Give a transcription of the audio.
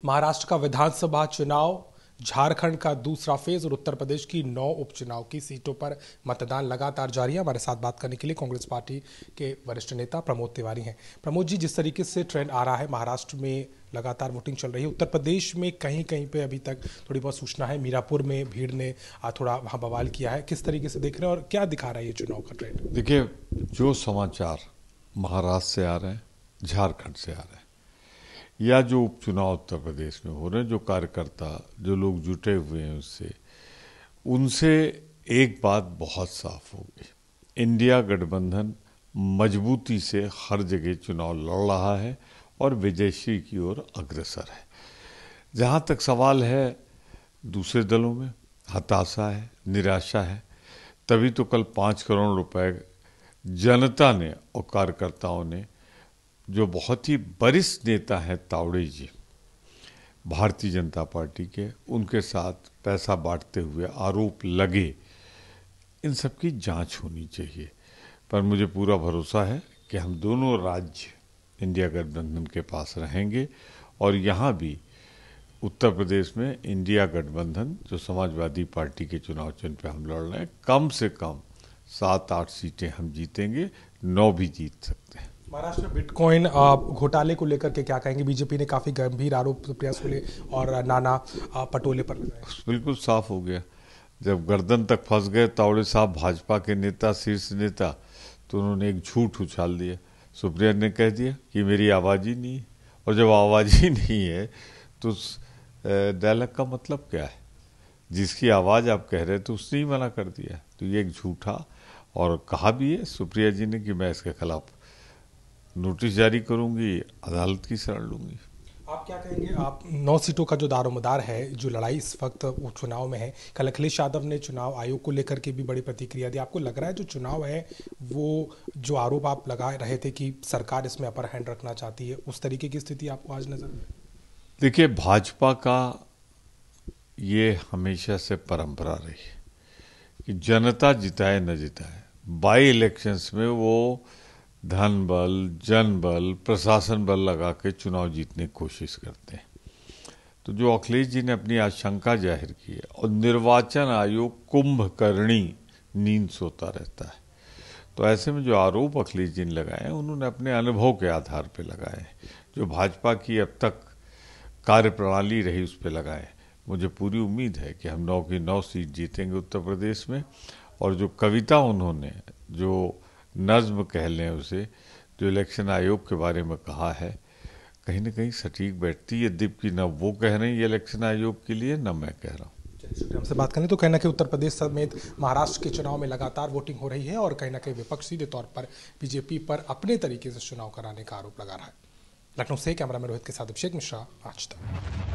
महाराष्ट्र का विधानसभा चुनाव, झारखंड का दूसरा फेज और उत्तर प्रदेश की 9 उपचुनाव की सीटों पर मतदान लगातार जारी है। हमारे साथ बात करने के लिए कांग्रेस पार्टी के वरिष्ठ नेता प्रमोद तिवारी हैं। प्रमोद जी, जिस तरीके से ट्रेंड आ रहा है, महाराष्ट्र में लगातार वोटिंग चल रही है, उत्तर प्रदेश में कहीं कहीं पे अभी तक थोड़ी बहुत सूचना है, मीरापुर में भीड़ ने थोड़ा वहाँ बवाल किया है। किस तरीके से देख रहे हैं और क्या दिखा रहा है ये चुनाव का ट्रेंड? देखिए, जो समाचार महाराष्ट्र से आ रहे हैं, झारखंड से आ रहे हैं, या जो उपचुनाव उत्तर प्रदेश में हो रहे हैं, जो कार्यकर्ता, जो लोग जुटे हुए हैं उनसे एक बात बहुत साफ होगी। इंडिया गठबंधन मजबूती से हर जगह चुनाव लड़ रहा है और विजयश्री की ओर अग्रसर है। जहाँ तक सवाल है दूसरे दलों में, हताशा है, निराशा है। तभी तो कल 5 करोड़ रुपए जनता ने और कार्यकर्ताओं ने, जो बहुत ही वरिष्ठ नेता हैं तावड़े जी भारतीय जनता पार्टी के, उनके साथ पैसा बांटते हुए आरोप लगे, इन सब की जांच होनी चाहिए। पर मुझे पूरा भरोसा है कि हम दोनों राज्य इंडिया गठबंधन के पास रहेंगे और यहाँ भी उत्तर प्रदेश में इंडिया गठबंधन, जो समाजवादी पार्टी के चुनाव चिन्ह पे हम लड़ रहे हैं, कम से कम 7-8 सीटें हम जीतेंगे, 9 भी जीत सकते हैं। महाराष्ट्र में बिटकॉइन घोटाले को लेकर के क्या कहेंगे? बीजेपी ने काफी गंभीर आरोप सुप्रिया सुले और नाना पटोले पर लगाए। बिल्कुल साफ हो गया। जब गर्दन तक फंस गए तावड़े साहब, भाजपा के नेता, शीर्ष नेता, तो उन्होंने एक झूठ उछाल दिया। सुप्रिया ने कह दिया कि मेरी आवाज़ ही नहीं है, और जब आवाज़ ही नहीं है तो डायलॉग का मतलब क्या है? जिसकी आवाज़ आप कह रहे थे उसने ही मना कर दिया। तो ये एक झूठा, और कहा भी है सुप्रिया जी ने कि मैं इसके खिलाफ नोटिस जारी करूंगी, अदालत की शरण लूंगी। आप क्या कहेंगे? आप 9 सीटों का जो दारोमदार है, जो लड़ाई इस वक्त चुनाव में है, कल अखिलेश यादव ने चुनाव आयोग को लेकर के भी बड़ी प्रतिक्रिया दी। आपको लग रहा है जो चुनाव है, वो जो आरोप आप लगा रहे थे कि सरकार इसमें अपर हैंड रखना चाहती है, उस तरीके की स्थिति आपको आज नजर? देखिए, भाजपा का ये हमेशा से परंपरा रही है कि जनता जिताए न जिताए, बाई इलेक्शंस में वो धन बल, जन बल, प्रशासन बल लगा के चुनाव जीतने की कोशिश करते हैं। तो जो अखिलेश जी ने अपनी आशंका जाहिर की है, और निर्वाचन आयोग कुंभकर्णी नींद सोता रहता है, तो ऐसे में जो आरोप अखिलेश जी ने लगाए हैं, उन्होंने अपने अनुभव के आधार पर लगाए हैं। जो भाजपा की अब तक कार्यप्रणाली रही उस पर लगाए। मुझे पूरी उम्मीद है कि हम 9 की 9 सीट जीतेंगे उत्तर प्रदेश में। और जो कविता उन्होंने, जो नज्म कह लें उसे, जो इलेक्शन आयोग के बारे में कहा है, कहीं ना कहीं सटीक बैठती है। यद्यपि न वो कह रहे हैं ये इलेक्शन आयोग के लिए, न मैं कह रहा हूँ। हमसे बात करें तो कहीं ना कहीं उत्तर प्रदेश समेत महाराष्ट्र के चुनाव में लगातार वोटिंग हो रही है और कहीं ना कहीं विपक्ष सीधे तौर पर बीजेपी पर अपने तरीके से चुनाव कराने का आरोप लगा रहा है। लखनऊ से कैमरामैन रोहित के साथ अभिषेक मिश्रा, आज तक।